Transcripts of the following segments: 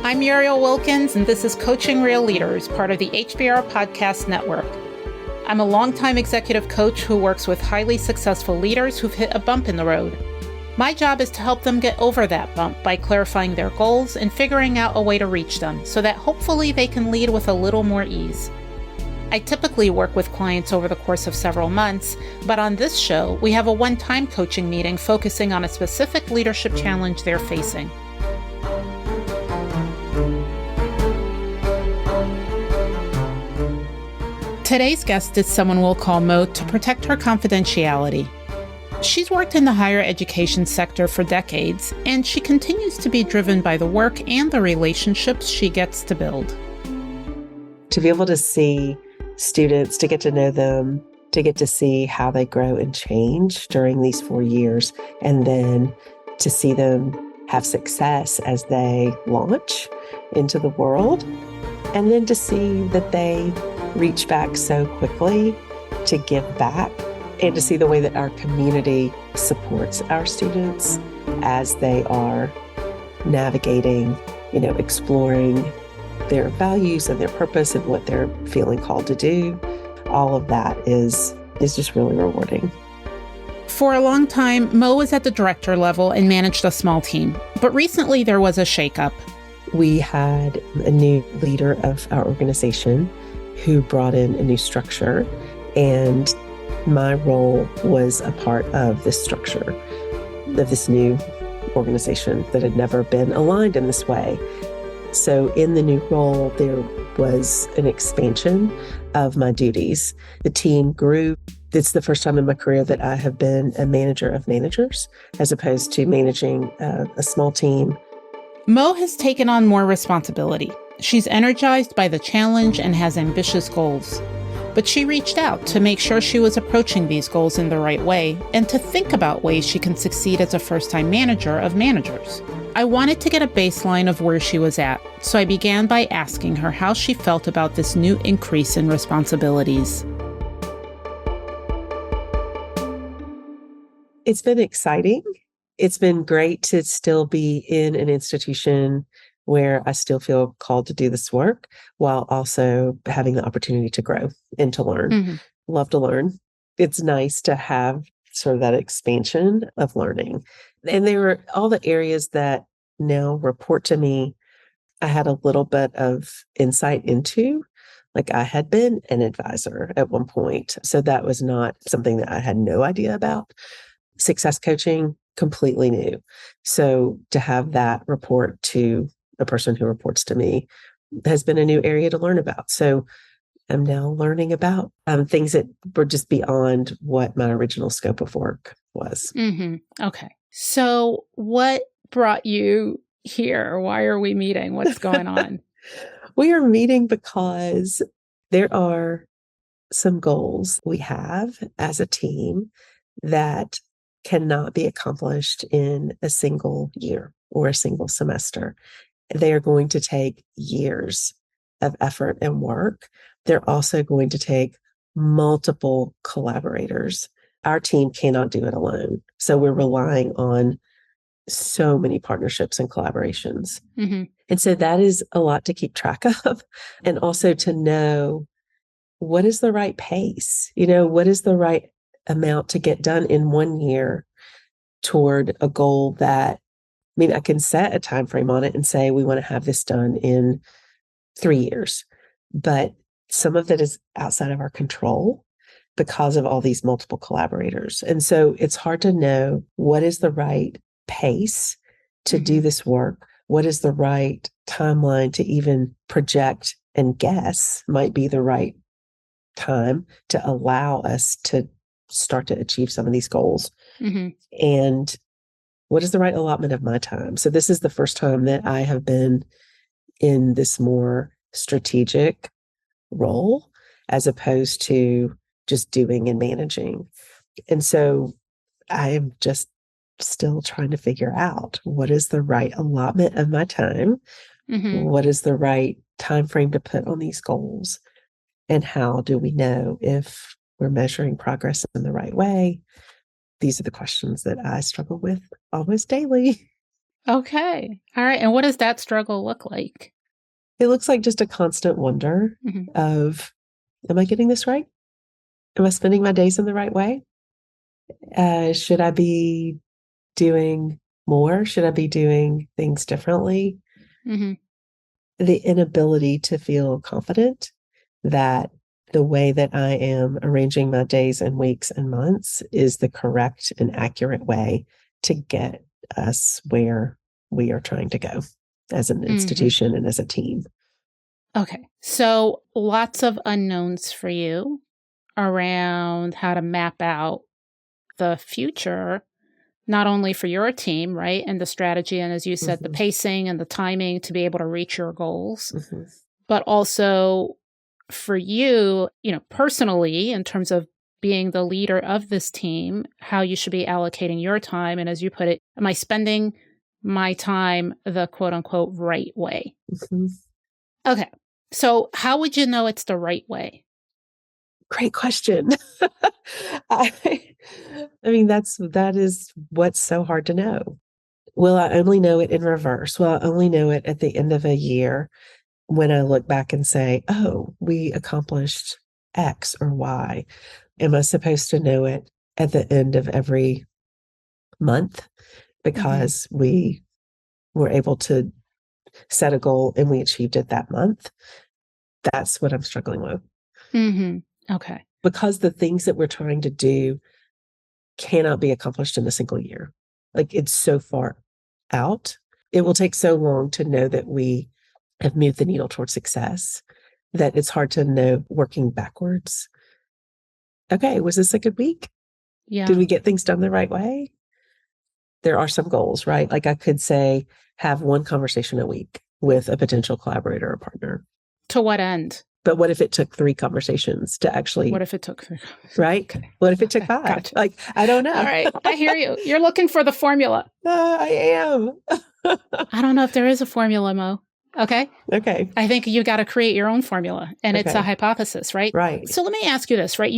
I'm Muriel Wilkins, and this is Coaching Real Leaders, part of the HBR Podcast Network. I'm a longtime executive coach who works with highly successful leaders who've hit a bump in the road. My job is to help them get over that bump by clarifying their goals and figuring out a way to reach them so that hopefully they can lead with a little more ease. I typically work with clients over the course of several months, but on this show, we have a one-time coaching meeting focusing on a specific leadership challenge they're facing. Today's guest is someone we'll call Mo to protect her confidentiality. She's worked in the higher education sector for decades, and she continues to be driven by the work and the relationships she gets to build. To be able to see students, to get to know them, to get to see how they grow and change during these 4 years, and then to see them have success as they launch into the world, and then to see that they reach back so quickly to give back, and to see the way that our community supports our students as they are navigating, exploring their values and their purpose and what they're feeling called to do. All of that is just really rewarding. For a long time, Mo was at the director level and managed a small team, but recently there was a shakeup. We had a new leader of our organization who brought in a new structure, and my role was a part of this structure, of this new organization that had never been aligned in this way. So in the new role, there was an expansion of my duties. The team grew. It's the first time in my career that I have been a manager of managers, as opposed to managing a small team. Mo has taken on more responsibility. She's energized by the challenge and has ambitious goals. But she reached out to make sure she was approaching these goals in the right way and to think about ways she can succeed as a first-time manager of managers. I wanted to get a baseline of where she was at, so I began by asking her how she felt about this new increase in responsibilities. It's been exciting. It's been great to still be in an institution where I still feel called to do this work while also having the opportunity to grow and to learn. Mm-hmm. Love to learn. It's nice to have sort of that expansion of learning. And there were all the areas that now report to me, I had a little bit of insight into. Like, I had been an advisor at one point. So that was not something that I had no idea about. Success coaching, completely new. So to have that report to a person who reports to me has been a new area to learn about. So I'm now learning about things that were just beyond what my original scope of work was. Mm-hmm. Okay. So what brought you here? Why are we meeting? What's going on? We are meeting because there are some goals we have as a team that cannot be accomplished in a single year or a single semester. They are going to take years of effort and work. They're also going to take multiple collaborators. Our team cannot do it alone. So we're relying on so many partnerships and collaborations. Mm-hmm. And so that is a lot to keep track of. And also to know what is the right pace, what is the right amount to get done in 1 year toward a goal that, I can set a time frame on it and say, we want to have this done in 3 years, but some of that is outside of our control because of all these multiple collaborators. And so it's hard to know what is the right pace to do this work. What is the right timeline to even project and guess might be the right time to allow us to start to achieve some of these goals. Mm-hmm. And what is the right allotment of my time? So this is the first time that I have been in this more strategic role as opposed to just doing and managing. And so I am just still trying to figure out what is the right allotment of my time, what is the right time frame to put on these goals, and how do we know if we're measuring progress in the right way? These are the questions that I struggle with almost daily. Okay. All right. And what does that struggle look like? It looks like just a constant wonder of, am I getting this right? Am I spending my days in the right way? Should I be doing more? Should I be doing things differently? The inability to feel confident that the way that I am arranging my days and weeks and months is the correct and accurate way to get us where we are trying to go as an institution and as a team. Okay. So lots of unknowns for you around how to map out the future, not only for your team, right? And the strategy, and as you said, the pacing and the timing to be able to reach your goals, but also for you, personally, in terms of being the leader of this team, how you should be allocating your time. And as you put it, am I spending my time the quote unquote right way? Okay. So how would you know it's the right way? Great question. I mean, that is what's so hard to know. Will I only know it in reverse? Will I only know it at the end of a year when I look back and say, oh, we accomplished X or Y? Am I supposed to know it at the end of every month because we were able to set a goal and we achieved it that month? That's what I'm struggling with. Okay. Because the things that we're trying to do cannot be accomplished in a single year. Like, it's so far out. It will take so long to know that we have moved the needle towards success that it's hard to know working backwards. Okay, was this a good week? Yeah. Did we get things done the right way? There are some goals, right? Like, I could say, have one conversation a week with a potential collaborator or partner. To what end? But what if it took 3 conversations to actually... What if it took 3? Right? Okay. What if it took 5? Gotcha. Like, I don't know. All right. I hear you. You're looking for the formula. I am. I don't know if there is a formula, Mo. Okay. Okay. I think you got to create your own formula, and it's a hypothesis, right? Right. So let me ask you this, right?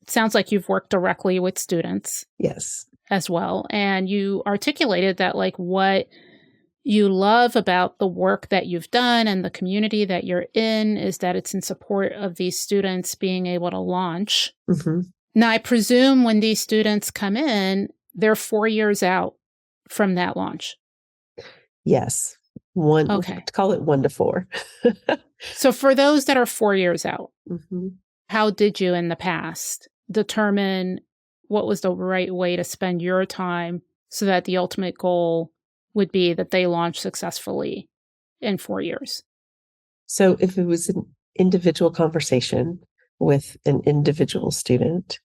Sounds like you've worked directly with students. Yes. As well. And you articulated that, like, what you love about the work that you've done and the community that you're in is that it's in support of these students being able to launch. Now, I presume when these students come in, they're 4 years out from that launch. Yes. Okay. Call it 1 to 4. So for those that are 4 years out, how did you in the past determine what was the right way to spend your time so that the ultimate goal would be that they launch successfully in 4 years? So if it was an individual conversation with an individual student,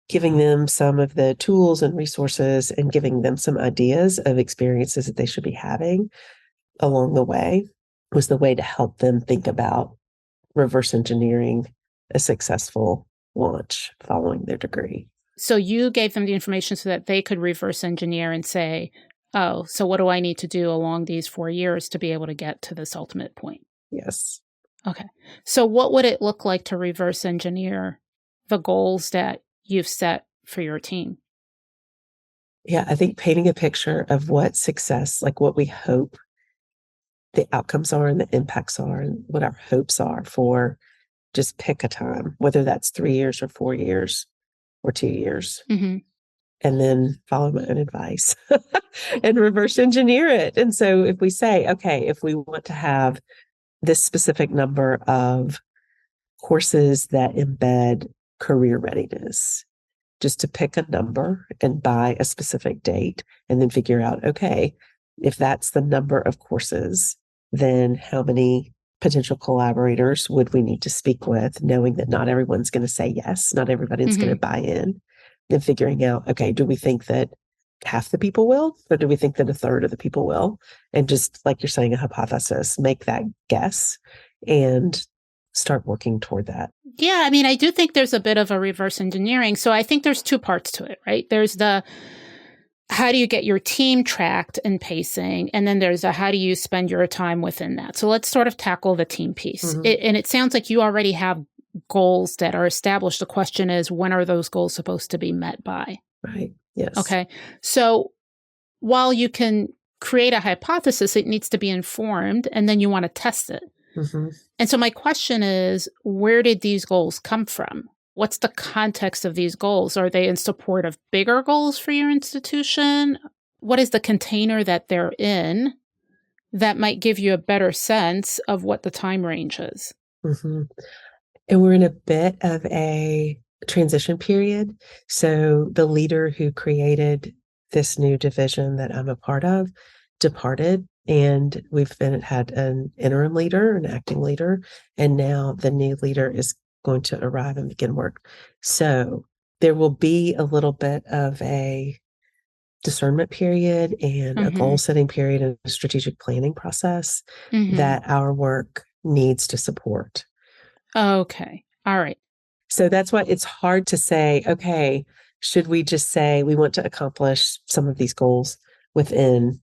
giving them some of the tools and resources and giving them some ideas of experiences that they should be having along the way was the way to help them think about reverse engineering a successful launch following their degree. So you gave them the information so that they could reverse engineer and say, oh, so what do I need to do along these 4 years to be able to get to this ultimate point? Yes. Okay. So what would it look like to reverse engineer the goals that you've set for your team? Yeah, I think painting a picture of what success, like what we hope the outcomes are and the impacts are and what our hopes are for, just pick a time, whether that's 3 years or 4 years or 2 years, and then follow my own advice and reverse engineer it. And so if we say, okay, if we want to have this specific number of courses that embed career readiness, just to pick a number and buy a specific date and then figure out, okay, if that's the number of courses, then how many potential collaborators would we need to speak with, knowing that not everyone's going to say yes, not everybody's going to buy in, and figuring out, okay, do we think that half the people will, or do we think that a third of the people will? And just like you're saying, a hypothesis, make that guess and start working toward that. Yeah, I mean, I do think there's a bit of a reverse engineering. So I think there's 2 parts to it, right? There's the how do you get your team tracked and pacing? And then there's a how do you spend your time within that? So let's sort of tackle the team piece. And it sounds like you already have goals that are established. The question is, when are those goals supposed to be met by? Right. Yes. Okay. So while you can create a hypothesis, it needs to be informed, and then you want to test it. Mm-hmm. And so my question is, where did these goals come from? What's the context of these goals? Are they in support of bigger goals for your institution? What is the container that they're in that might give you a better sense of what the time range is? Mm-hmm. And we're in a bit of a transition period. So the leader who created this new division that I'm a part of departed, and had an interim leader, an acting leader, and now the new leader is going to arrive and begin work. So there will be a little bit of a discernment period and a goal setting period and a strategic planning process that our work needs to support. Okay. All right. So that's why it's hard to say, okay, should we just say we want to accomplish some of these goals within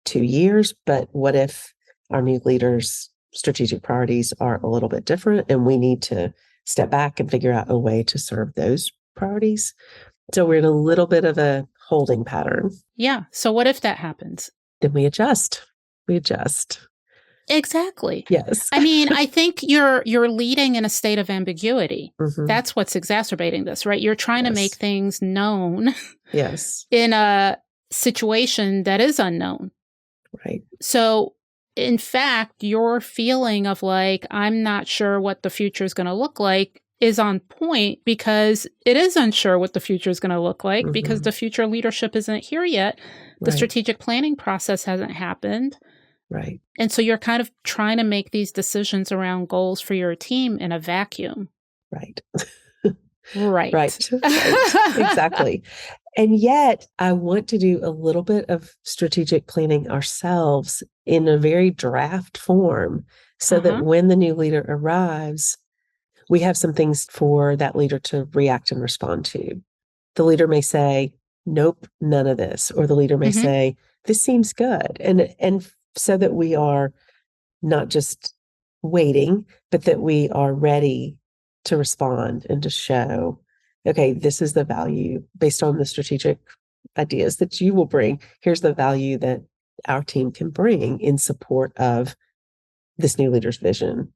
2 years? But what if our new leaders' strategic priorities are a little bit different and we need to step back and figure out a way to serve those priorities? So we're in a little bit of a holding pattern. Yeah. So what if that happens? Then we adjust. We adjust. Exactly. Yes. I mean, I think you're leading in a state of ambiguity. Mm-hmm. That's what's exacerbating this, right? You're trying to make things known Yes. in a situation that is unknown. Right. So, in fact, your feeling of like, I'm not sure what the future is going to look like is on point because it is unsure what the future is going to look like because the future leadership isn't here yet. The strategic planning process hasn't happened. Right. And so you're kind of trying to make these decisions around goals for your team in a vacuum. Right. Right. Right. Exactly. And yet I want to do a little bit of strategic planning ourselves in a very draft form so that when the new leader arrives, we have some things for that leader to react and respond to. The leader may say, nope, none of this. Or the leader may say, this seems good. And so that we are not just waiting, but that we are ready to respond and to show, okay, this is the value based on the strategic ideas that you will bring. Here's the value that our team can bring in support of this new leader's vision.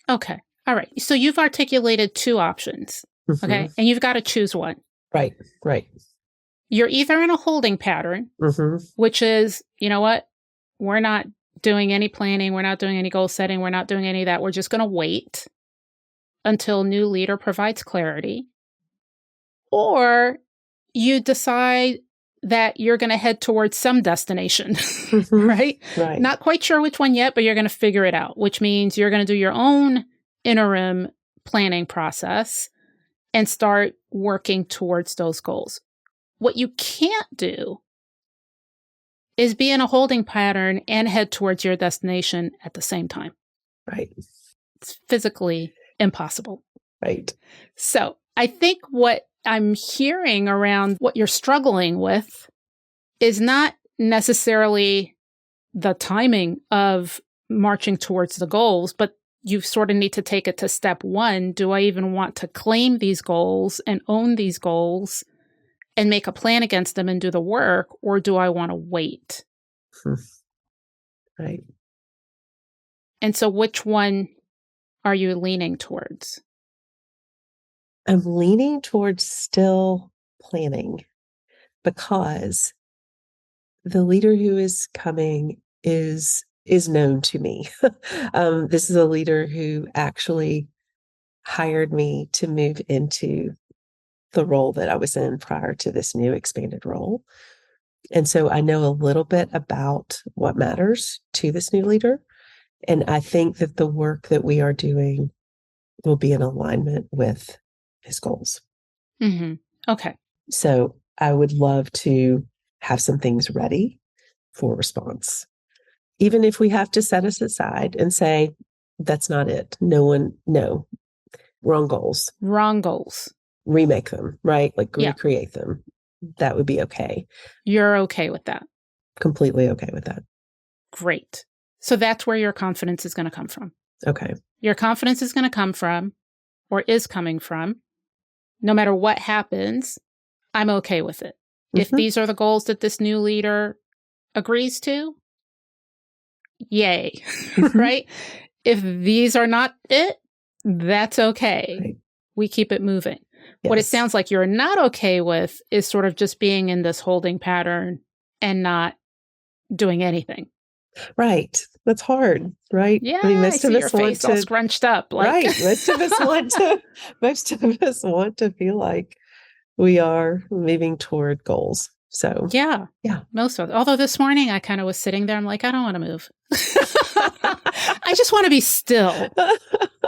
Okay. All right. So you've articulated two options. Okay. And you've got to choose one. Right. Right. You're either in a holding pattern, which is, you know what? We're not doing any planning. We're not doing any goal setting. We're not doing any of that. We're just going to wait until new leader provides clarity. Or you decide that you're going to head towards some destination, right? Right. Not quite sure which one yet, but you're going to figure it out, which means you're going to do your own interim planning process and start working towards those goals. What you can't do is be in a holding pattern and head towards your destination at the same time. Right. It's physically impossible. Right. So I think what I'm hearing around what you're struggling with is not necessarily the timing of marching towards the goals, but you sort of need to take it to step one. Do I even want to claim these goals and own these goals and make a plan against them and do the work, or do I want to wait? Right. And so which one are you leaning towards? I'm leaning towards still planning because the leader who is coming is known to me. This is a leader who actually hired me to move into the role that I was in prior to this new expanded role. And so I know a little bit about what matters to this new leader. And I think that the work that we are doing will be in alignment with his goals. Okay. So I would love to have some things ready for response. Even if we have to set us aside and say, that's not it. No, wrong goals. Wrong goals. Remake them, right? Like recreate them. That would be okay. You're okay with that? Completely okay with that. Great. So that's where your confidence is going to come from. Okay. Your confidence is going to come from, or is coming from, no matter what happens, I'm okay with it. If these are the goals that this new leader agrees to, yay, right? If these are not it, that's okay. Right. We keep it moving. Yes. What it sounds like you're not okay with is sort of just being in this holding pattern and not doing anything. Right. That's hard, right? Yeah, I mean, I most of see your us want face all to, scrunched up. Like, right. Most of us want to feel like we are moving toward goals. So, yeah, yeah. most of it. Although this morning I kind of was sitting there, I'm like, I don't want to move. I just want to be still.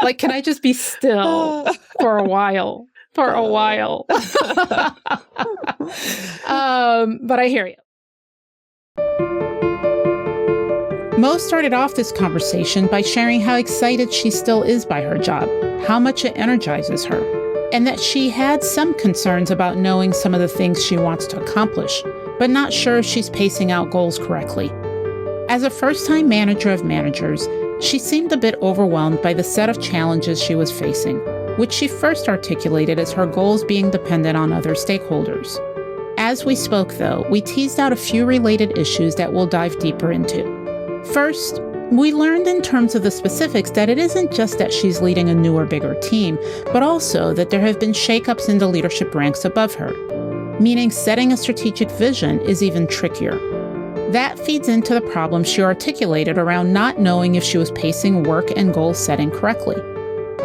Like, can I just be still for a while? For a while. But I hear you. Mo started off this conversation by sharing how excited she still is by her job, how much it energizes her, and that she had some concerns about knowing some of the things she wants to accomplish, but not sure if she's pacing out goals correctly. As a first-time manager of managers, she seemed a bit overwhelmed by the set of challenges she was facing, which she first articulated as her goals being dependent on other stakeholders. As we spoke, though, we teased out a few related issues that we'll dive deeper into. First, we learned in terms of the specifics that it isn't just that she's leading a newer, bigger team, but also that there have been shakeups in the leadership ranks above her, meaning setting a strategic vision is even trickier. That feeds into the problem she articulated around not knowing if she was pacing work and goal setting correctly.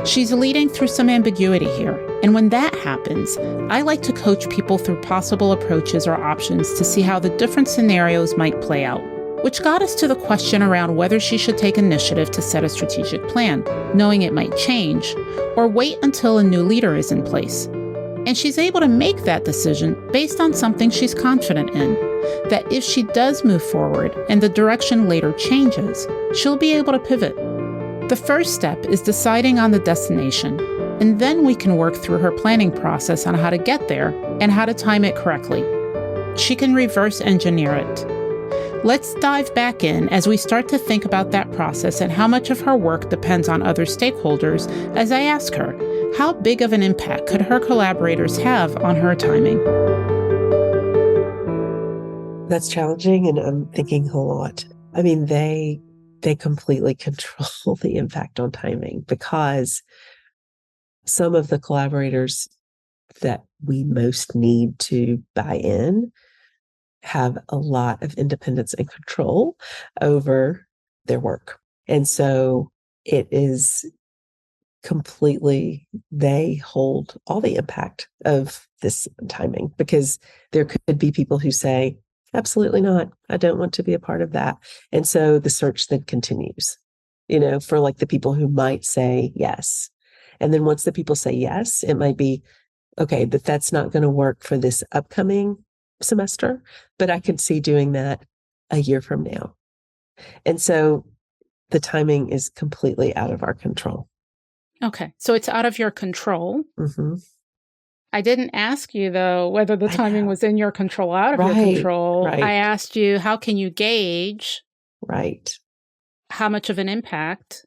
She's leading through some ambiguity here, and when that happens, I like to coach people through possible approaches or options to see how the different scenarios might play out. Which got us to the question around whether she should take initiative to set a strategic plan, knowing it might change, or wait until a new leader is in place. And she's able to make that decision based on something she's confident in, that if she does move forward and the direction later changes, she'll be able to pivot. The first step is deciding on the destination, and then we can work through her planning process on how to get there and how to time it correctly. She can reverse engineer it. Let's dive back in as we start to think about that process and how much of her work depends on other stakeholders as I ask her, how big of an impact could her collaborators have on her timing? That's challenging, and I'm thinking a lot. I mean, they completely control the impact on timing, because some of the collaborators that we most need to buy in have a lot of independence and control over their work. And so it is completely, they hold all the impact of this timing, because there could be people who say, absolutely not, I don't want to be a part of that. And so the search then continues, for like the people who might say yes. And then once the people say yes, it might be, okay, that's not going to work for this upcoming semester, but I could see doing that a year from now. And so the timing is completely out of our control. Okay, so it's out of your control. Mm-hmm. I didn't ask you, though, whether the timing was in your control or out of your control. Right. I asked you, how can you gauge how much of an impact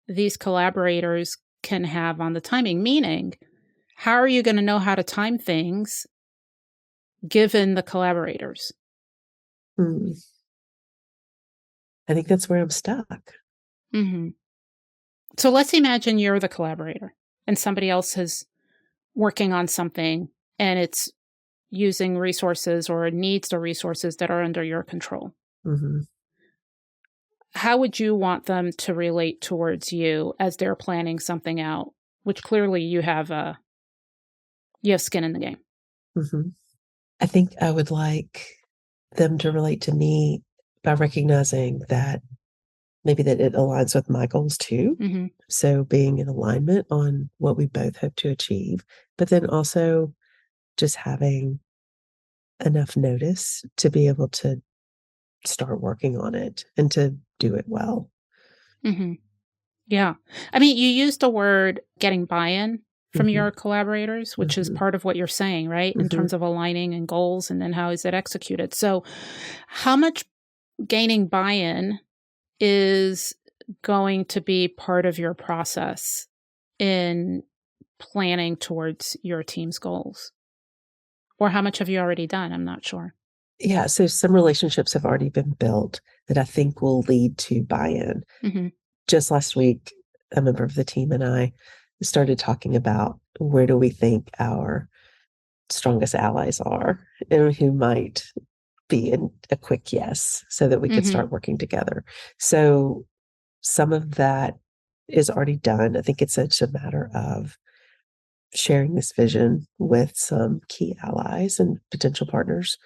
these collaborators can have on the timing? Meaning, how are you going to know how to time things given the collaborators? I think that's where I'm stuck. Mm-hmm. So let's imagine you're the collaborator and somebody else is working on something and it's using resources or needs the resources that are under your control. Mm-hmm. How would you want them to relate towards you as they're planning something out, which clearly you have skin in the game? Mm-hmm. I think I would like them to relate to me by recognizing that maybe that it aligns with my goals too. Mm-hmm. So being in alignment on what we both hope to achieve, but then also just having enough notice to be able to start working on it and to do it well. Mm-hmm. Yeah. I mean, you used the word getting buy-in from your collaborators, which is part of what you're saying, right? In terms of aligning and goals, and then how is it executed? So how much gaining buy-in is going to be part of your process in planning towards your team's goals? Or how much have you already done? I'm not sure. Yeah. So some relationships have already been built that I think will lead to buy-in. Mm-hmm. Just last week, a member of the team and I started talking about where do we think our strongest allies are and who might be a quick yes so that we could Mm-hmm. start working together. So some of that is already done. I think it's such a matter of sharing this vision with some key allies and potential partners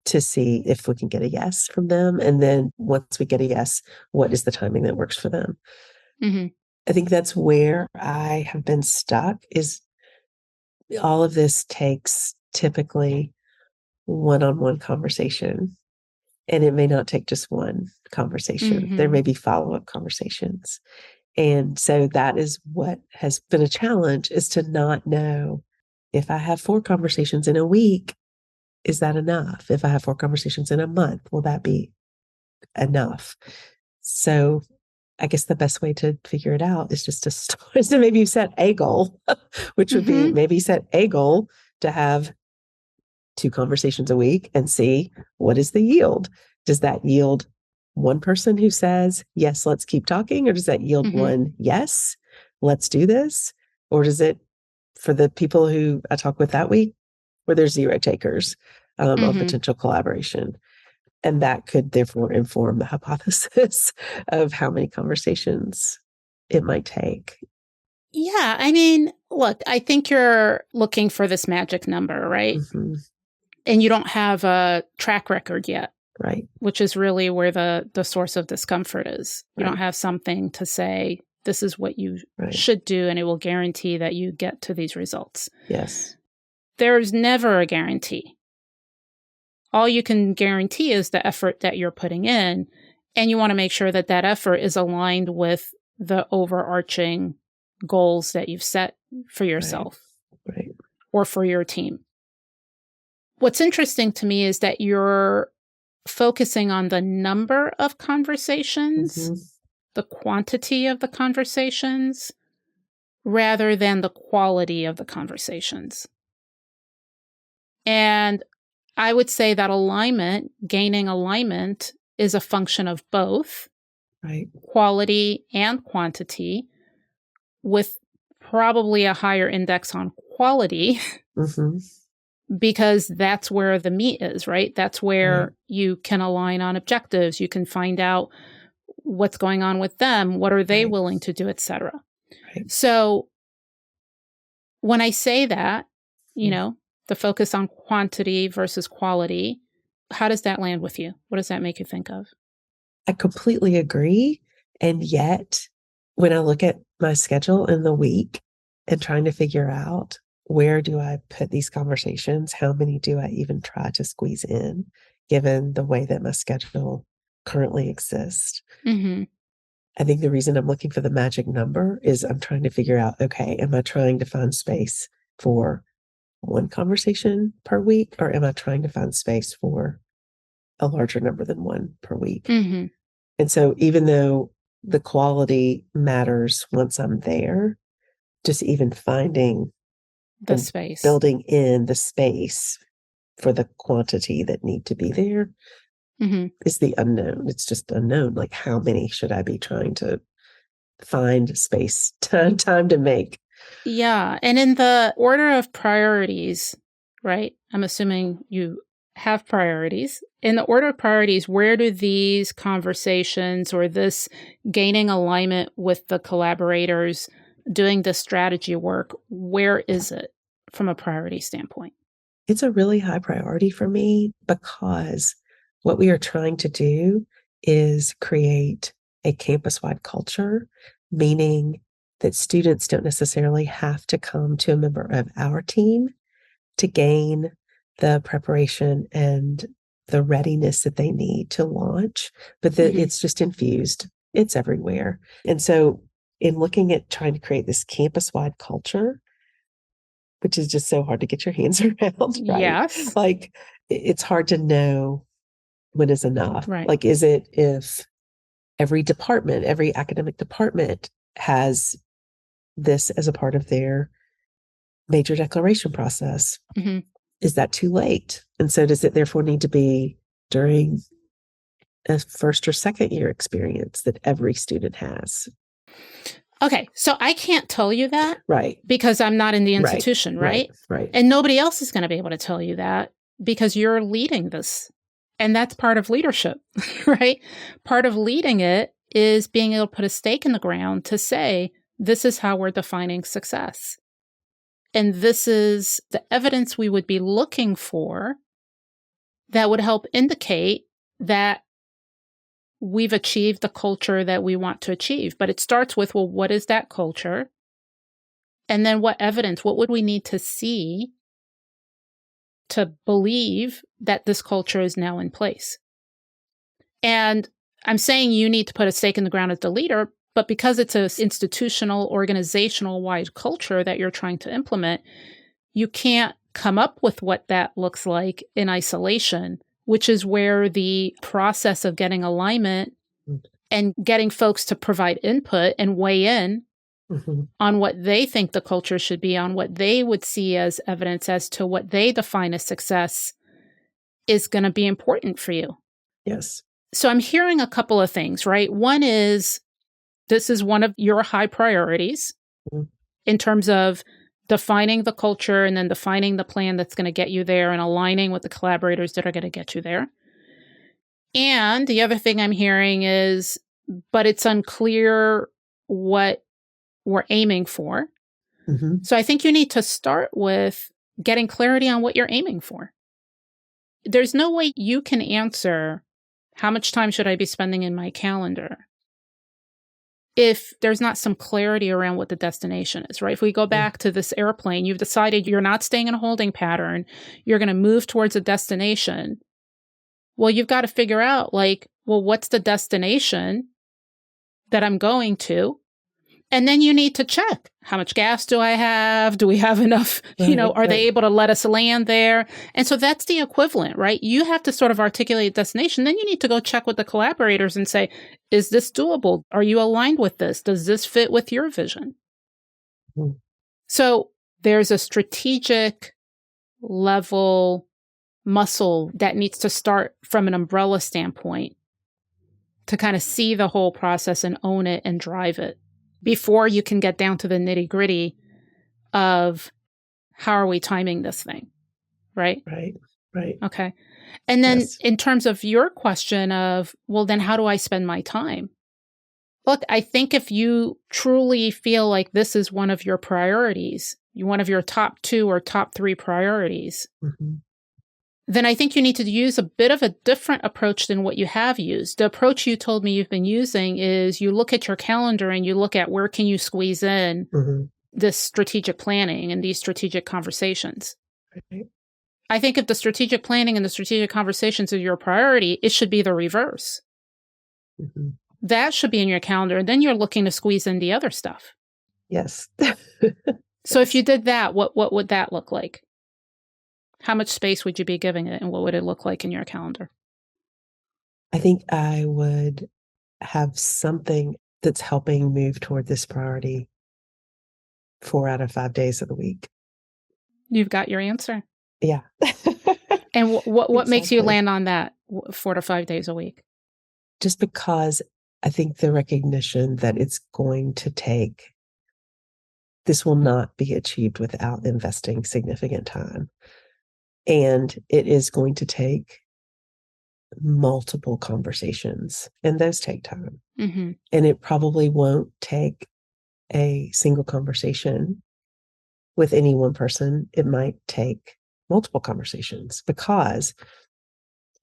to see if we can get a yes from them. And then once we get a yes, what is the timing that works for them? Mm-hmm. I think that's where I have been stuck is all of this takes typically one-on-one conversation. And it may not take just one conversation. There Mm-hmm. may be follow-up conversations. And so that is what has been a challenge is to not know if I have 4 conversations in a week, is that enough? If I have 4 conversations in a month, will that be enough? So I guess the best way to figure it out is just to start, is to maybe set a goal, which would be Mm-hmm. maybe set a goal to have 2 conversations a week and see what is the yield. Does that yield one person who says, yes, let's keep talking? Or does that yield Mm-hmm. one, yes, let's do this? Or does it, for the people who I talk with that week, where there's 0 takers on Mm-hmm. potential collaboration? And that could therefore inform the hypothesis of how many conversations it might take. Yeah. I mean, look, I think you're looking for this magic number, right? Mm-hmm. And you don't have a track record yet, Right. which is really where the source of discomfort is. You Right. don't have something to say, this is what you Right. should do, and it will guarantee that you get to these results. Yes. There's never a guarantee. All you can guarantee is the effort that you're putting in, and you want to make sure that that effort is aligned with the overarching goals that you've set for yourself Right. or for your team. What's interesting to me is that you're focusing on the number of conversations, Mm-hmm. the quantity of the conversations, rather than the quality of the conversations. And I would say that alignment, gaining alignment, is a function of both Right. quality and quantity, with probably a higher index on quality Mm-hmm. because that's where the meat is, right? That's where Right. you can align on objectives. You can find out what's going on with them, what are they Right. willing to do, etc. Right. So when I say that, the focus on quantity versus quality, how does that land with you? What does that make you think of? I completely agree. And yet, when I look at my schedule in the week and trying to figure out where do I put these conversations, how many do I even try to squeeze in, given the way that my schedule currently exists? Mm-hmm. I think the reason I'm looking for the magic number is I'm trying to figure out, okay, am I trying to find space for 1 conversation per week, or am I trying to find space for a larger number than 1 per week? Mm-hmm. And so even though the quality matters once I'm there, just even finding The and space. building in the space for the quantity that need to be there Mm-hmm. is the unknown. It's just unknown. Like, how many should I be trying to find space, time to make? Yeah. And in the order of priorities, right? I'm assuming you have priorities. In the order of priorities, where do these conversations or this gaining alignment with the collaborators, doing the strategy work, where is it from a priority standpoint? It's a really high priority for me because what we are trying to do is create a campus-wide culture, meaning that students don't necessarily have to come to a member of our team to gain the preparation and the readiness that they need to launch, but that Mm-hmm. it's just infused. It's everywhere. And so in looking at trying to create this campus-wide culture, which is just so hard to get your hands around, right? Yes. Like, it's hard to know when is enough. Right. Like, is it if every department, every academic department has this as a part of their major declaration process? Mm-hmm. Is that too late? And so does it therefore need to be during a first or second year experience that every student has. Okay, so I can't tell you that. Right. Because I'm not in the institution, right? Right. And nobody else is going to be able to tell you that because you're leading this. And that's part of leadership, right? Part of leading it is being able to put a stake in the ground to say, this is how we're defining success. And this is the evidence we would be looking for that would help indicate that we've achieved the culture that we want to achieve. But it starts with, well, what is that culture? And then what evidence, what would we need to see to believe that this culture is now in place? And I'm saying you need to put a stake in the ground as the leader, but because it's an institutional, organizational-wide culture that you're trying to implement, you can't come up with what that looks like in isolation, which is where the process of getting alignment and getting folks to provide input and weigh in on what they think the culture should be, on what they would see as evidence as to what they define as success is going to be important for you. Yes. So I'm hearing a couple of things, right? One is this is one of your high priorities in terms of defining the culture and then defining the plan that's going to get you there and aligning with the collaborators that are going to get you there. And the other thing I'm hearing is, but it's unclear what we're aiming for. So I think you need to start with getting clarity on what you're aiming for. There's no way you can answer how much time should I be spending in my calendar if there's not some clarity around what the destination is, right? If we go back to this airplane, you've decided you're not staying in a holding pattern, you're going to move towards a destination. Well, you've got to figure out what's the destination that I'm going to? And then you need to check, how much gas do I have? Do we have enough, are they able to let us land there? And so that's the equivalent, right? You have to sort of articulate a destination. Then you need to go check with the collaborators and say, is this doable? Are you aligned with this? Does this fit with your vision? So there's a strategic level muscle that needs to start from an umbrella standpoint to kind of see the whole process and own it and drive it before you can get down to the nitty-gritty of how are we timing this thing, right? Right. Okay. And then in terms of your question of, well, then how do I spend my time? Look, I think if you truly feel like this is one of your priorities, one of your top 2 or top 3 priorities, then I think you need to use a bit of a different approach than what you have used. The approach you told me you've been using is you look at your calendar and you look at where can you squeeze in this strategic planning and these strategic conversations. I think if the strategic planning and the strategic conversations are your priority, it should be the reverse. That should be in your calendar. And then you're looking to squeeze in the other stuff. Yes. So if you did that, what would that look like? How much space would you be giving it, and what would it look like in your calendar? I think I would have something that's helping move toward this priority 4 out of 5 days of the week. You've got your answer. Yeah. And what makes you land on that 4 to 5 days a week? Just because I think the recognition that it's going to take, this will not be achieved without investing significant time. And it is going to take multiple conversations, and those take time. And it probably won't take a single conversation with any one person. It might take multiple conversations, because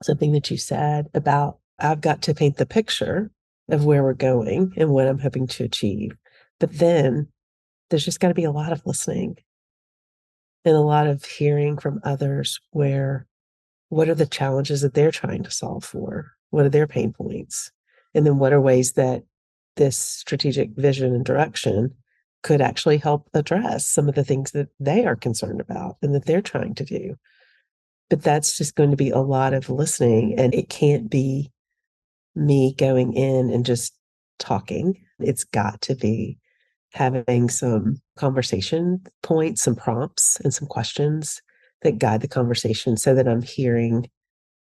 something that you said about, I've got to paint the picture of where we're going and what I'm hoping to achieve. But then there's just got to be a lot of listening and a lot of hearing from others, what are the challenges that they're trying to solve for? What are their pain points? And then what are ways that this strategic vision and direction could actually help address some of the things that they are concerned about and that they're trying to do. But that's just going to be a lot of listening, and it can't be me going in and just talking. It's got to be having some conversation points, some prompts, and some questions that guide the conversation so that I'm hearing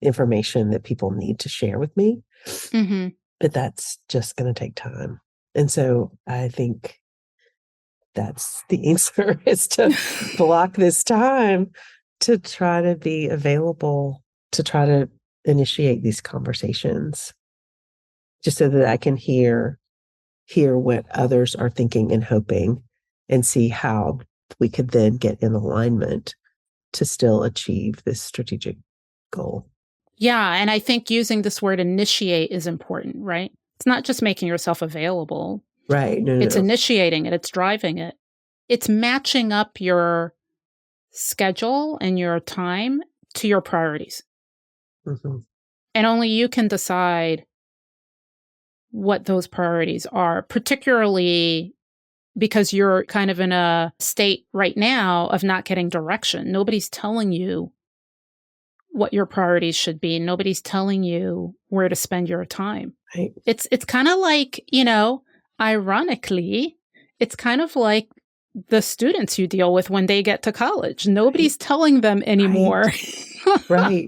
information that people need to share with me. Mm-hmm. But that's just going to take time. And so I think that's the answer, is to block this time to try to be available, to try to initiate these conversations, just so that I can hear what others are thinking and hoping, and see how we could then get in alignment to still achieve this strategic goal. Yeah. And I think using this word initiate is important, right? It's not just making yourself available. Right. No, It's no. initiating it. It's driving it. It's matching up your schedule and your time to your priorities. Mm-hmm. And only you can decide what those priorities are, particularly because you're kind of in a state right now of not getting direction. Nobody's telling you what your priorities should be. Nobody's telling you where to spend your time. Right. It's kind of like, ironically, it's kind of like the students you deal with when they get to college. Nobody's telling them anymore. Right.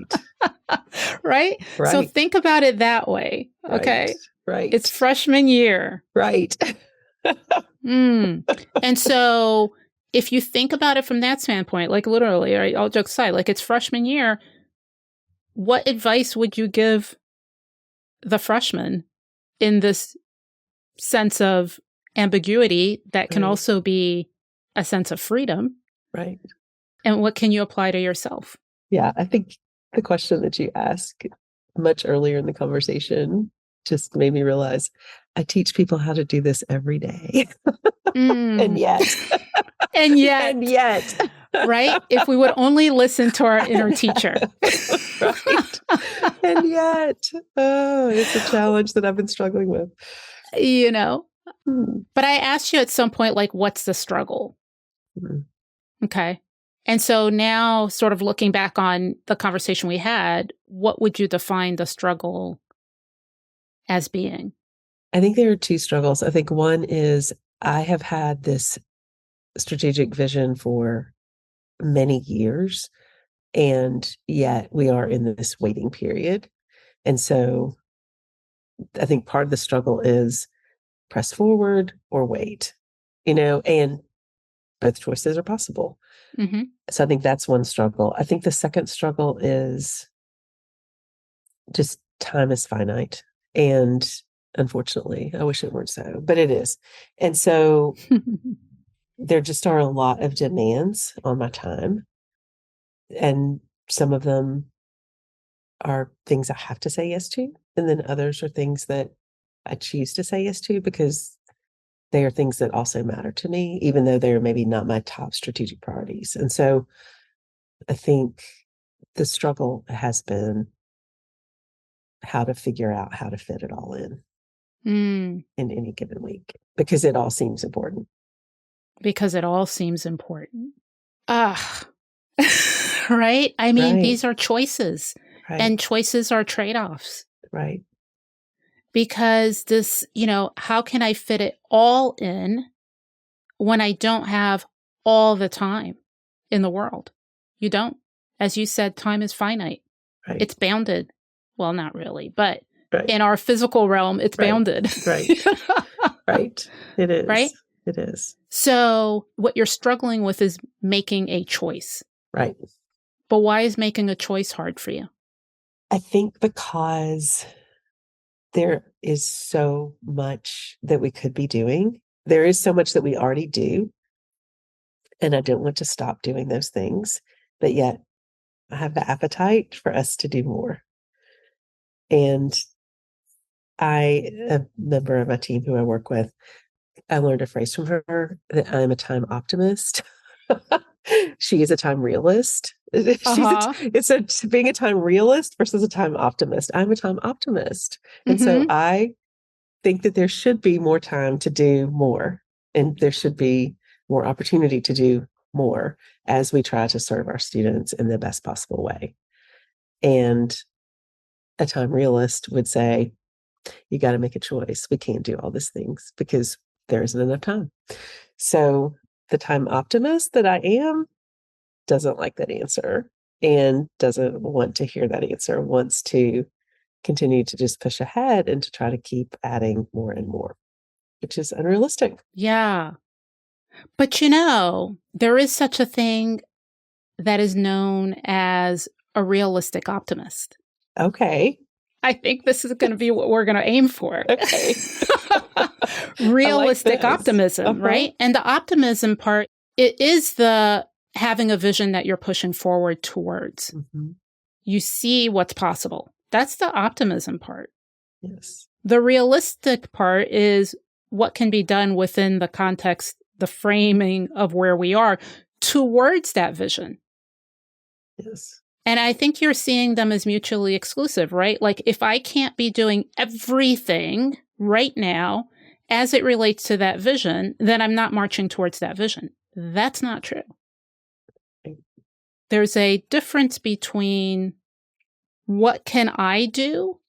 Right? Right. So think about it that way. Okay. Right. It's freshman year. Right. And so if you think about it from that standpoint, like literally, right, all jokes aside, like it's freshman year, what advice would you give the freshman in this sense of ambiguity that can also be a sense of freedom? Right. And what can you apply to yourself? Yeah, I think the question that you asked much earlier in the conversation just made me realize I teach people how to do this every day. And yet. Right? If we would only listen to our inner teacher. Right. And yet, it's a challenge that I've been struggling with. But I asked you at some point, like, what's the struggle? Okay. And so now, sort of looking back on the conversation we had, what would you define the struggle as being? I think there are two struggles. I think one is I have had this strategic vision for many years, and yet we are in this waiting period. And so I think part of the struggle is press forward or wait, and both choices are possible. Mm-hmm. So I think that's one struggle. I think the second struggle is just time is finite. And unfortunately, I wish it weren't so, but it is. And so there just are a lot of demands on my time. And some of them are things I have to say yes to. And then others are things that I choose to say yes to because they are things that also matter to me, even though they're maybe not my top strategic priorities. And so I think the struggle has been how to figure out how to fit it all in any given week, because it all seems important. Because it all seems important. Right? I mean, these are choices, and choices are trade-offs. Right. Because this, how can I fit it all in when I don't have all the time in the world? You don't. As you said, time is finite. Right. It's bounded. Well, not really, but in our physical realm, it's bounded. Right. Right. It is. Right? It is. So what you're struggling with is making a choice. Right. But why is making a choice hard for you? I think because there is so much that we could be doing. There is so much that we already do. And I don't want to stop doing those things. But yet I have the appetite for us to do more. And a member of my team who I work with, I learned a phrase from her that I'm a time optimist. She is a time realist. It's being a time realist versus a time optimist. I'm a time optimist. And so I think that there should be more time to do more, and there should be more opportunity to do more as we try to serve our students in the best possible way. And a time realist would say, you got to make a choice. We can't do all these things because there isn't enough time. So the time optimist that I am doesn't like that answer. and doesn't want to hear that answer, wants to continue to just push ahead and to try to keep adding more and more, which is unrealistic. Yeah. But there is such a thing that is known as a realistic optimist. Okay. I think this is going to be what we're going to aim for. Okay. Realistic like optimism, right? And the optimism part, it is the having a vision that you're pushing forward towards. Mm-hmm. You see what's possible. That's the optimism part. Yes. The realistic part is what can be done within the context, the framing of where we are towards that vision. Yes. And I think you're seeing them as mutually exclusive, right? Like if I can't be doing everything right now as it relates to that vision, then I'm not marching towards that vision. That's not true. There's a difference between what can I do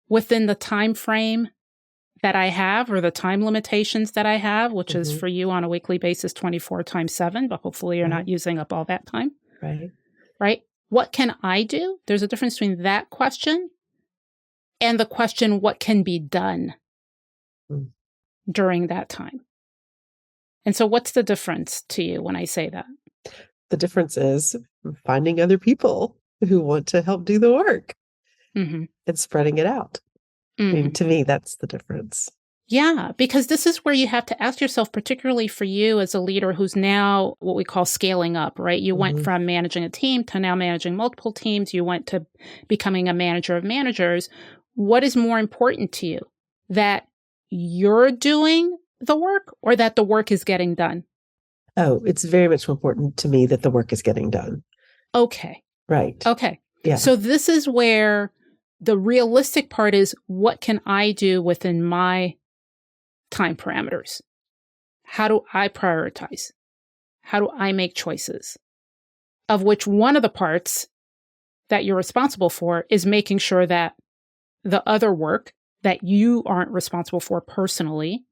within the time frame that I have or the time limitations that I have, which is for you on a weekly basis, 24 times 7, but hopefully you're not using up all that time. Right? What can I do? There's a difference between that question and the question, what can be done during that time? And so what's the difference to you when I say that? The difference is finding other people who want to help do the work and spreading it out. I mean, to me, that's the difference. Yeah, because this is where you have to ask yourself, particularly for you as a leader who's now what we call scaling up, right? You went from managing a team to now managing multiple teams. You went to becoming a manager of managers. What is more important to you? That you're doing the work or that the work is getting done? Oh, it's very much important to me that the work is getting done. Okay. Right. Okay. Yeah. So this is where the realistic part is, what can I do within my time parameters? How do I prioritize? How do I make choices? Of which one of the parts that you're responsible for is making sure that the other work that you aren't responsible for personally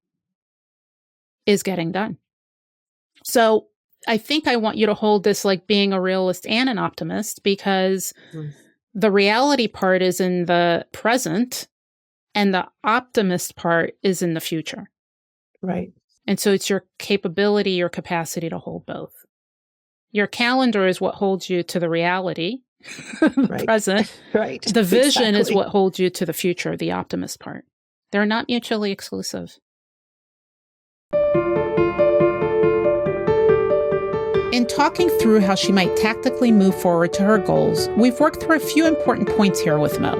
is getting done. So I think I want you to hold this like being a realist and an optimist, because the reality part is in the present and the optimist part is in the future. Right. And so it's your capability, your capacity to hold both. Your calendar is what holds you to the reality, the present. Right. The vision is what holds you to the future, the optimist part. They're not mutually exclusive. In talking through how she might tactically move forward to her goals, we've worked through a few important points here with Mo.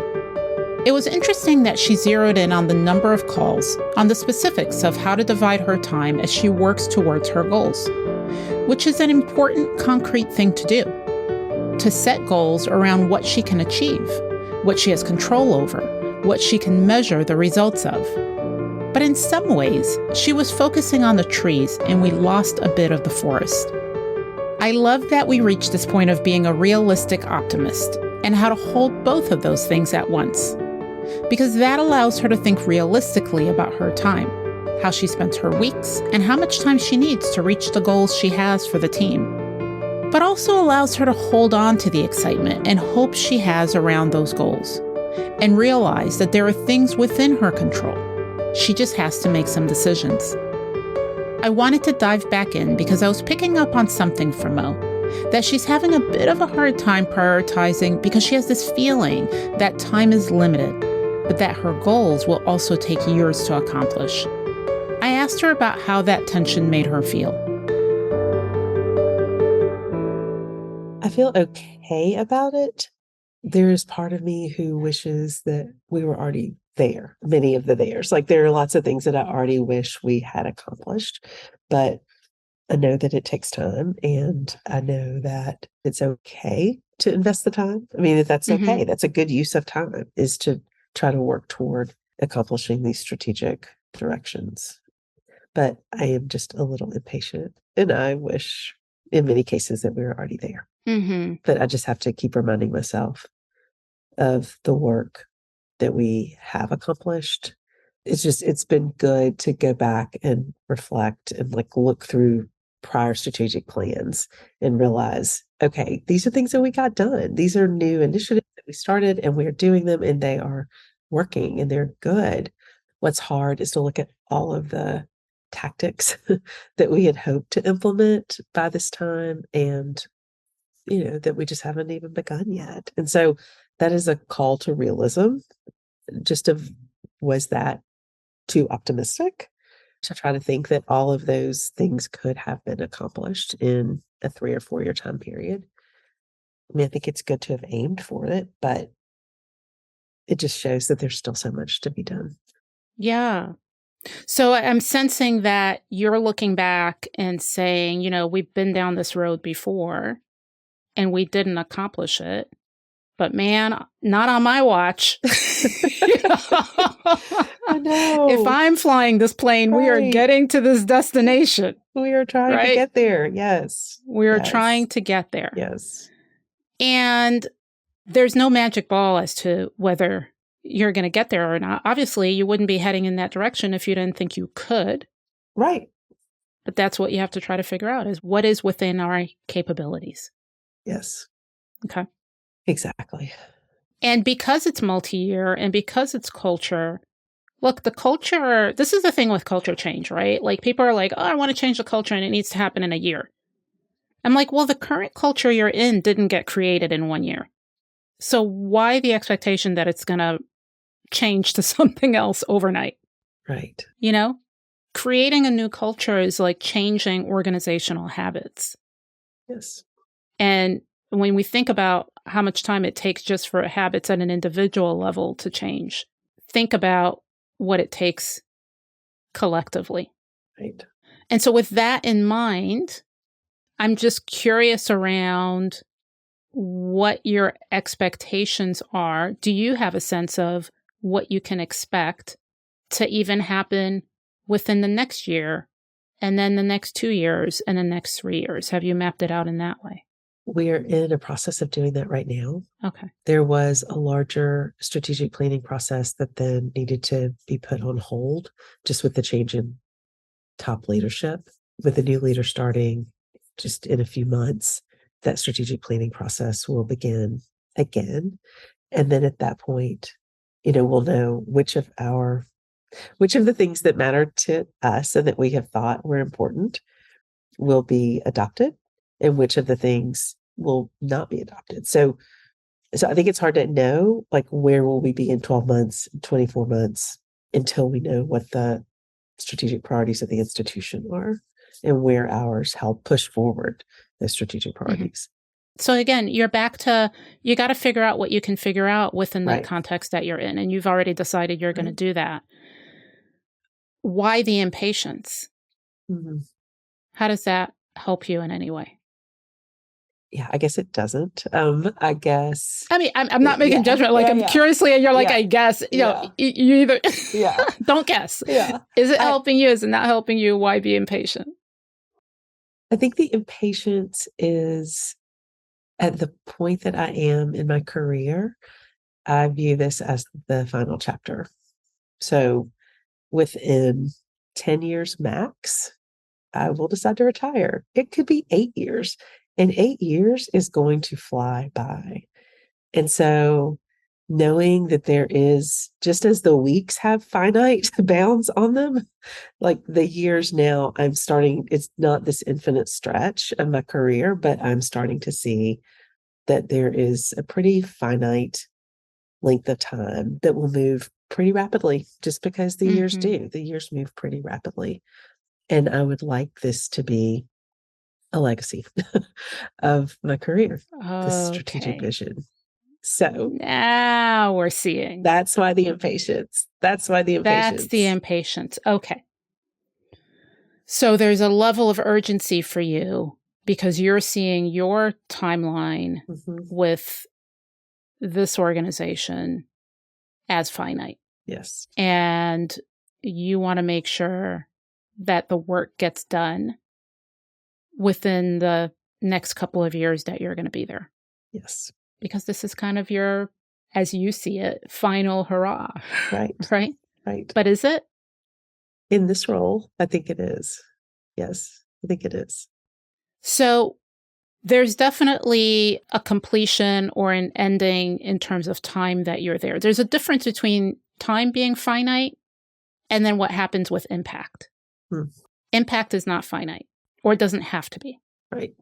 It was interesting that she zeroed in on the number of calls, on the specifics of how to divide her time as she works towards her goals, which is an important, concrete thing to do, to set goals around what she can achieve, what she has control over, what she can measure the results of. But in some ways, she was focusing on the trees and we lost a bit of the forest. I love that we reached this point of being a realistic optimist and how to hold both of those things at once, because that allows her to think realistically about her time, how she spends her weeks, and how much time she needs to reach the goals she has for the team, but also allows her to hold on to the excitement and hope she has around those goals and realize that there are things within her control. She just has to make some decisions. I wanted to dive back in because I was picking up on something from Mo, that she's having a bit of a hard time prioritizing because she has this feeling that time is limited, but that her goals will also take years to accomplish. I asked her about how that tension made her feel. I feel okay about it. There is part of me who wishes that we were already there, many of the theirs. Like there are lots of things that I already wish we had accomplished, but I know that it takes time and I know that it's okay to invest the time. I mean, that's okay. That's a good use of time, is to try to work toward accomplishing these strategic directions. But I am just a little impatient and I wish in many cases that we were already there. But I just have to keep reminding myself of the work that we have accomplished. It's been good to go back and reflect and like look through prior strategic plans and realize, okay, these are things that we got done. These are new initiatives that we started and we're doing them and they are working and they're good. What's hard is to look at all of the tactics that we had hoped to implement by this time and, that we just haven't even begun yet. And so that is a call to realism. Was that too optimistic to try to think that all of those things could have been accomplished in a 3 or 4 year time period? I mean, I think it's good to have aimed for it, but it just shows that there's still so much to be done. Yeah. So I'm sensing that you're looking back and saying, we've been down this road before and we didn't accomplish it. But man, not on my watch. I know. If I'm flying this plane, we are getting to this destination. We are trying to get there. Yes. We are trying to get there. Yes. And there's no magic ball as to whether you're going to get there or not. Obviously, you wouldn't be heading in that direction if you didn't think you could. Right. But that's what you have to try to figure out is what is within our capabilities. Yes. Okay. Exactly. And because it's multi-year and because it's culture, look, the culture, this is the thing with culture change, right? Like people are like, oh, I want to change the culture and it needs to happen in a year. I'm like, well, the current culture you're in didn't get created in 1 year. So why the expectation that it's going to change to something else overnight? Right. Creating a new culture is like changing organizational habits. Yes. And when we think about how much time it takes just for habits at an individual level to change, think about what it takes collectively. Right. And so with that in mind, I'm just curious around what your expectations are. Do you have a sense of what you can expect to even happen within the next year and then the next 2 years and the next 3 years? Have you mapped it out in that way? We're in a process of doing that right now. Okay. There was a larger strategic planning process that then needed to be put on hold just with the change in top leadership. With the new leader starting just in a few months, that strategic planning process will begin again. And then at that point, we'll know which of the things that matter to us and that we have thought were important will be adopted and which of the things will not be adopted. So I think it's hard to know, like, where will we be in 12 months, 24 months, until we know what the strategic priorities of the institution are and where ours help push forward those strategic priorities. Mm-hmm. So again, you're back to, you got to figure out what you can figure out within the context that you're in. And you've already decided you're going to do that. Why the impatience? Mm-hmm. How does that help you in any way? Yeah, I guess it doesn't. I guess. I mean, I'm not making judgment. Like, I'm curiously, and you're like, I guess, you either don't guess. Yeah. Is it helping you? Is it not helping you? Why be impatient? I think the impatience is at the point that I am in my career. I view this as the final chapter. So within 10 years max, I will decide to retire. It could be 8 years. And 8 years is going to fly by. And so knowing that there is, just as the weeks have finite bounds on them, like the years now, it's not this infinite stretch of my career, but I'm starting to see that there is a pretty finite length of time that will move pretty rapidly just because the years do. The years move pretty rapidly. And I would like this to be a legacy of my career, this strategic vision. So now we're seeing. That's why the impatience. That's the impatience. Okay. So there's a level of urgency for you because you're seeing your timeline with this organization as finite. Yes. And you want to make sure that the work gets done within the next couple of years that you're going to be there. Yes. Because this is kind of your, as you see it, final hurrah. Right. Right? Right. But is it? In this role, I think it is. Yes, I think it is. So there's definitely a completion or an ending in terms of time that you're there. There's a difference between time being finite and then what happens with impact. Impact is not finite, or it doesn't have to be. Right.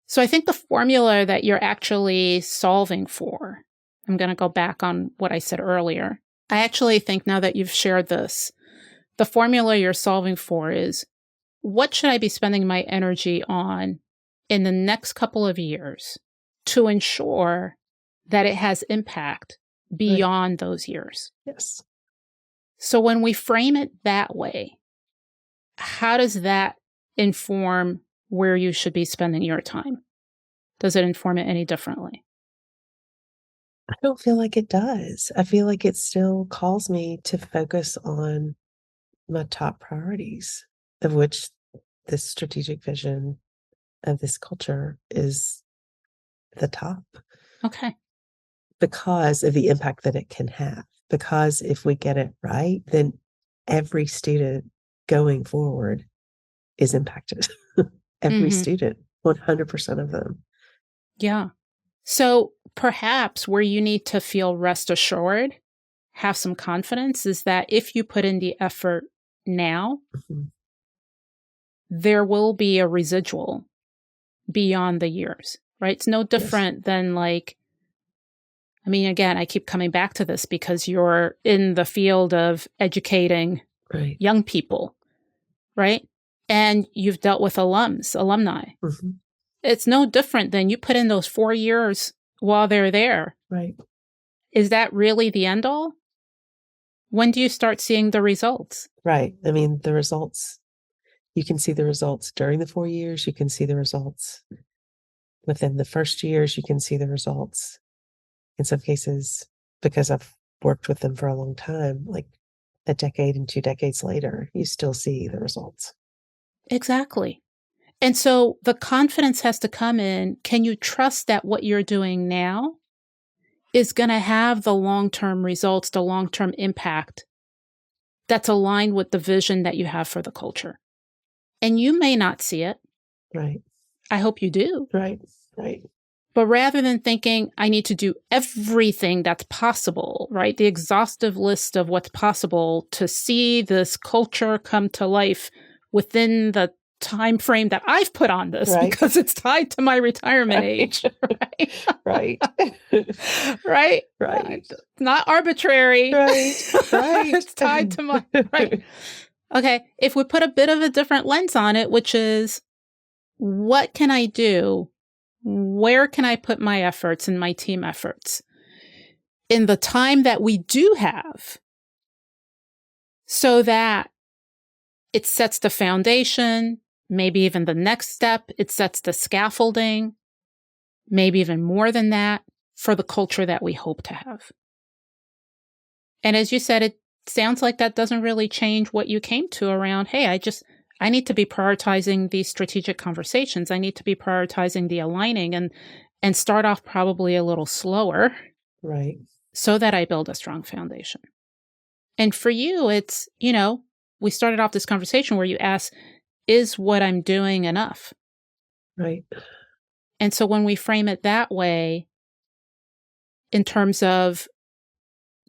So I think the formula that you're actually solving for, I'm going to go back on what I said earlier. I actually think now that you've shared this, the formula you're solving for is, what should I be spending my energy on in the next couple of years to ensure that it has impact beyond those years? Yes. So when we frame it that way, how does that inform where you should be spending your time? Does it inform it any differently? I don't feel like it does. I feel like it still calls me to focus on my top priorities, of which this strategic vision of this culture is the top. Okay. Because of the impact that it can have. Because if we get it right, then every student going forward is impacted. Every student, 100% of them. Yeah. So perhaps where you need to feel rest assured, have some confidence, is that if you put in the effort now, there will be a residual beyond the years, right? It's no different than like, I mean, again, I keep coming back to this because you're in the field of educating young people, right? And you've dealt with alumni. It's no different than you put in those 4 years while they're there. Right. Is that really the end all? When do you start seeing the results? Right. I mean, the results, you can see the results during the 4 years. You can see the results within the first years. You can see the results in some cases, because I've worked with them for a long time, like a decade and 2 decades later, you still see the results. Exactly. And so the confidence has to come in. Can you trust that what you're doing now is going to have the long-term results, the long-term impact that's aligned with the vision that you have for the culture? And you may not see it. Right. I hope you do. Right. Right. But rather than thinking, I need to do everything that's possible, right? The exhaustive list of what's possible to see this culture come to life within the time frame that I've put on this, because it's tied to my retirement age, right? Right. It's not arbitrary. It's tied to my, Okay. If we put a bit of a different lens on it, which is, what can I do? Where can I put my efforts and my team efforts in the time that we do have, so that it sets the foundation, maybe even the next step, it sets the scaffolding, maybe even more than that, for the culture that we hope to have. And as you said, it sounds like that doesn't really change what you came to around, hey, I need to be prioritizing these strategic conversations. I need to be prioritizing the aligning and start off probably a little slower. Right. So that I build a strong foundation. And for you, it's, we started off this conversation where you asked, is what I'm doing enough? Right. And so when we frame it that way, in terms of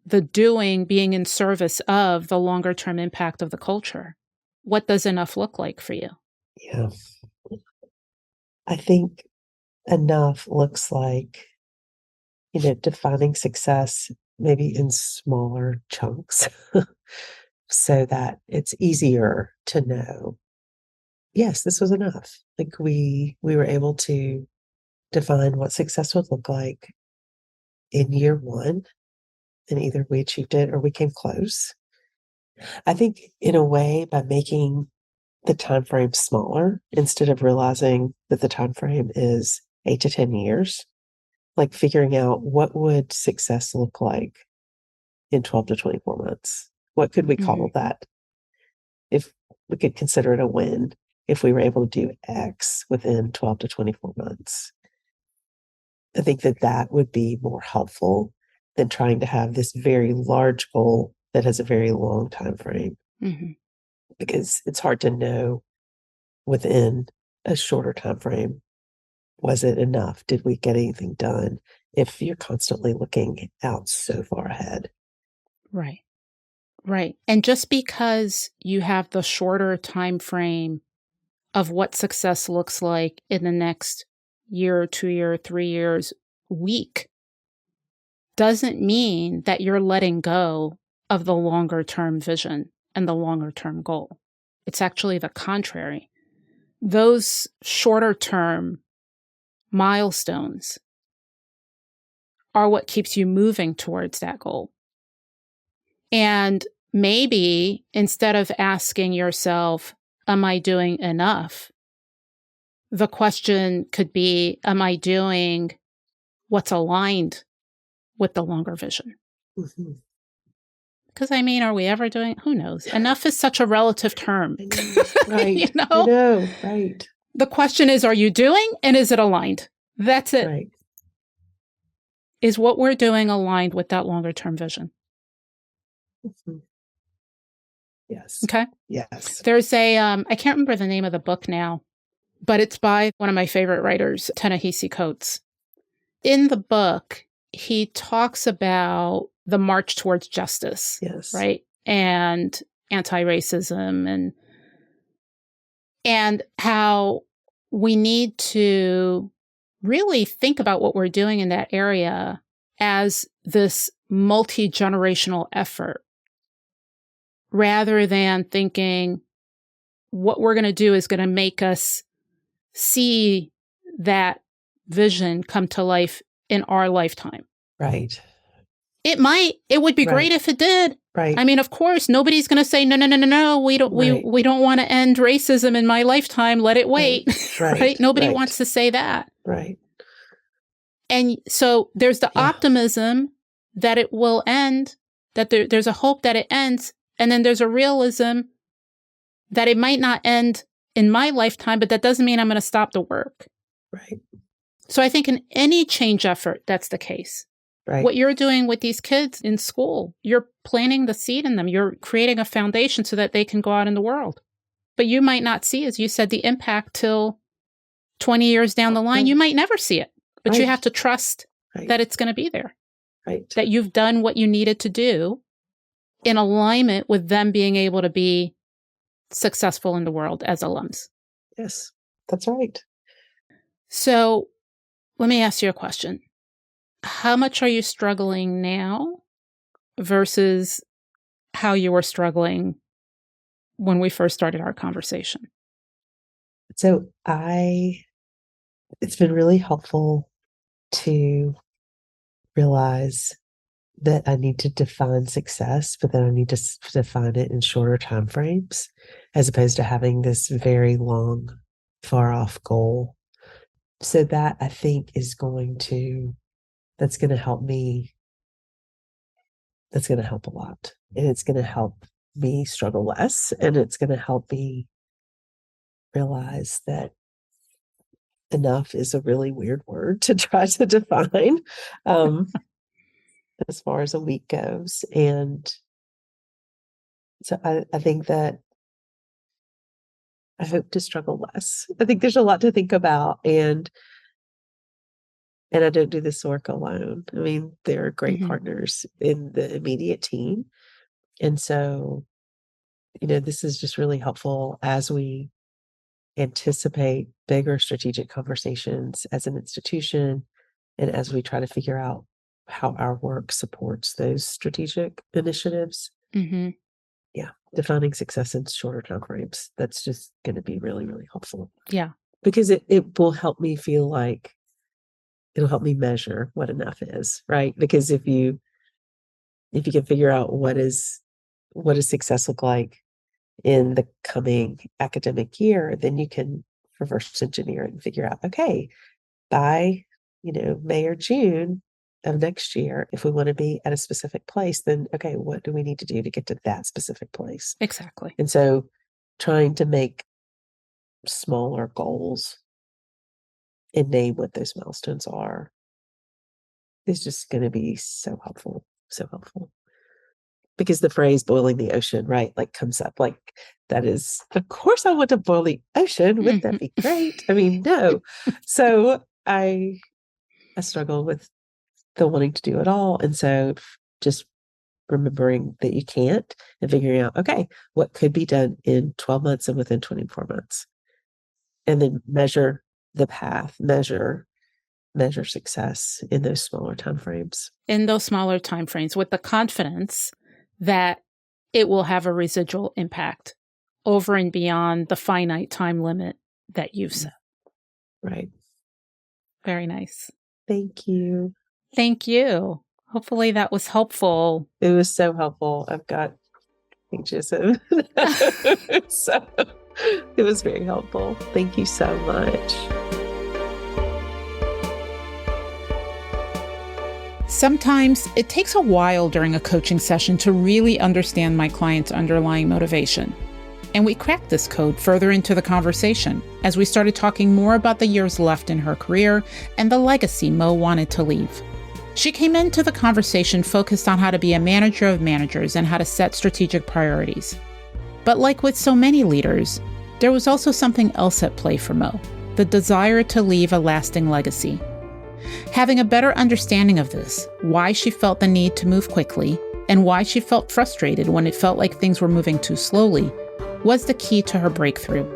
the doing being in service of the longer term impact of the culture, what does enough look like for you? Yeah. I think enough looks like, defining success maybe in smaller chunks so that it's easier to know, yes, this was enough. Like we were able to define what success would look like in year 1, and either we achieved it or we came close. I think in a way, by making the time frame smaller, instead of realizing that the time frame is 8 to 10 years, like figuring out what would success look like in 12 to 24 months. What could we call that? If we could consider it a win, if we were able to do X within 12 to 24 months. I think that would be more helpful than trying to have this very large goal that has a very long time frame. Because it's hard to know within a shorter time frame? Was it enough? Did we get anything done? If you're constantly looking out so far ahead. Right. Right. And just because you have the shorter time frame of what success looks like in the next year, 2 year, 3 years, week, doesn't mean that you're letting go of the longer term vision and the longer term goal. It's actually the contrary. Those shorter term milestones are what keeps you moving towards that goal. And maybe instead of asking yourself, am I doing enough? The question could be, am I doing what's aligned with the longer vision? Mm-hmm. Because I mean, are we ever doing, who knows? Enough is such a relative term. Right. You know? I know. Right. The question is, are you doing and is it aligned? That's it. Right. Is what we're doing aligned with that longer term vision? Mm-hmm. Yes. Okay. Yes. There's I can't remember the name of the book now, but it's by one of my favorite writers, Ta-Nehisi Coates. In the book, he talks about the march towards justice, Yes. right? And anti-racism and how we need to really think about what we're doing in that area as this multi-generational effort, rather than thinking what we're going to do is going to make us see that vision come to life in our lifetime. Right. It would be great if it did. Right. I mean, of course, nobody's going to say, no, we don't, we don't want to end racism in my lifetime. Let it wait. Right. Nobody wants to say that. Right. And so there's the optimism that it will end, that there's a hope that it ends. And then there's a realism that it might not end in my lifetime, but that doesn't mean I'm going to stop the work. Right. So I think in any change effort, that's the case. Right. What you're doing with these kids in school, you're planting the seed in them. You're creating a foundation so that they can go out in the world. But you might not see, as you said, the impact till 20 years down the line. You might never see it, but you have to trust that it's going to be there. Right. That you've done what you needed to do in alignment with them being able to be successful in the world as alums. Yes, that's right. So let me ask you a question. How much are you struggling now versus how you were struggling when we first started our conversation? So it's been really helpful to realize that I need to define success, but then I need to define it in shorter time frames, as opposed to having this very long, far off goal. So that I think that's going to help me. That's going to help a lot. And it's going to help me struggle less. And it's going to help me realize that enough is a really weird word to try to define as far as a week goes. And so I think that I hope to struggle less. I think there's a lot to think about, and I don't do this work alone. I mean, there are great partners in the immediate team. And so, this is just really helpful as we anticipate bigger strategic conversations as an institution, and as we try to figure out how our work supports those strategic initiatives. Mm-hmm. Yeah, defining success in shorter time frames. That's just going to be really, really helpful. Yeah. Because it will help me feel like it'll help me measure what enough is, right? Because if you can figure out what does success look like in the coming academic year, then you can reverse engineer it and figure out, okay, by, May or June of next year, if we want to be at a specific place, then, okay, what do we need to do to get to that specific place? Exactly. And so trying to make smaller goals and name what those milestones are is just going to be so helpful. So helpful. because the phrase boiling the ocean, right, like comes up, like that is, of course I want to boil the ocean. Wouldn't that be great? I mean, no. So I struggle with the wanting to do it all. And so just remembering that you can't and figuring out, okay, what could be done in 12 months and within 24 months. And then measure the path, measure success in those smaller timeframes. In those smaller timeframes, with the confidence that it will have a residual impact over and beyond the finite time limit that you've set. Right. Very nice. Thank you. Thank you. Hopefully that was helpful. It was so helpful. I've got pages of so it was very helpful. Thank you so much. Sometimes it takes a while during a coaching session to really understand my client's underlying motivation. And we cracked this code further into the conversation as we started talking more about the years left in her career and the legacy Mo wanted to leave. She came into the conversation focused on how to be a manager of managers and how to set strategic priorities. But like with so many leaders, there was also something else at play for Mo, the desire to leave a lasting legacy. Having a better understanding of this, why she felt the need to move quickly, and why she felt frustrated when it felt like things were moving too slowly, was the key to her breakthrough.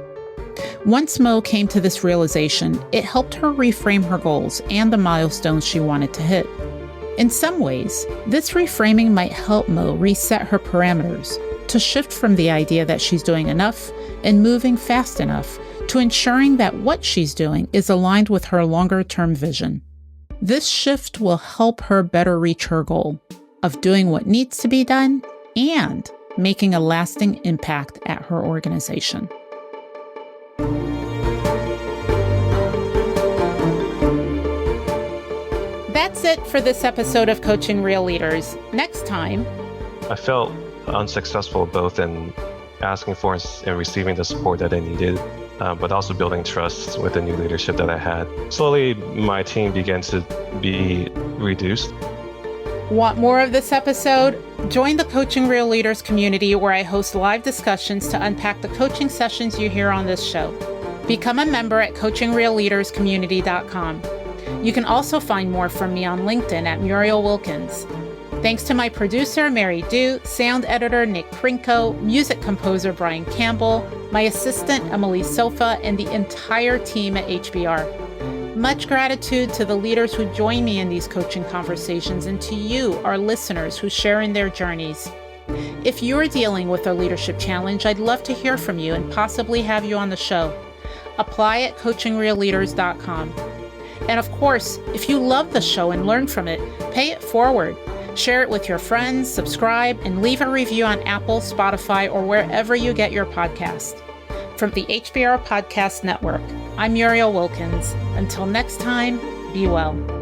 Once Mo came to this realization, it helped her reframe her goals and the milestones she wanted to hit. In some ways, this reframing might help Mo reset her parameters to shift from the idea that she's doing enough and moving fast enough to ensuring that what she's doing is aligned with her longer-term vision. This shift will help her better reach her goal of doing what needs to be done and making a lasting impact at her organization. That's it for this episode of Coaching Real Leaders. Next time, I felt unsuccessful both in asking for and receiving the support that I needed, but also building trust with the new leadership that I had. Slowly, my team began to be reduced. Want more of this episode? Join the Coaching Real Leaders community where I host live discussions to unpack the coaching sessions you hear on this show. Become a member at coachingrealleaderscommunity.com. You can also find more from me on LinkedIn at Muriel Wilkins. Thanks to my producer, Mary Dew, sound editor, Nick Krinko, music composer, Brian Campbell, my assistant, Emily Sofa, and the entire team at HBR. Much gratitude to the leaders who join me in these coaching conversations and to you, our listeners, who share in their journeys. If you're dealing with a leadership challenge, I'd love to hear from you and possibly have you on the show. Apply at coachingrealleaders.com. And of course, if you love the show and learn from it, pay it forward. Share it with your friends, subscribe, and leave a review on Apple, Spotify, or wherever you get your podcast. From the HBR Podcast Network, I'm Muriel Wilkins. Until next time, be well.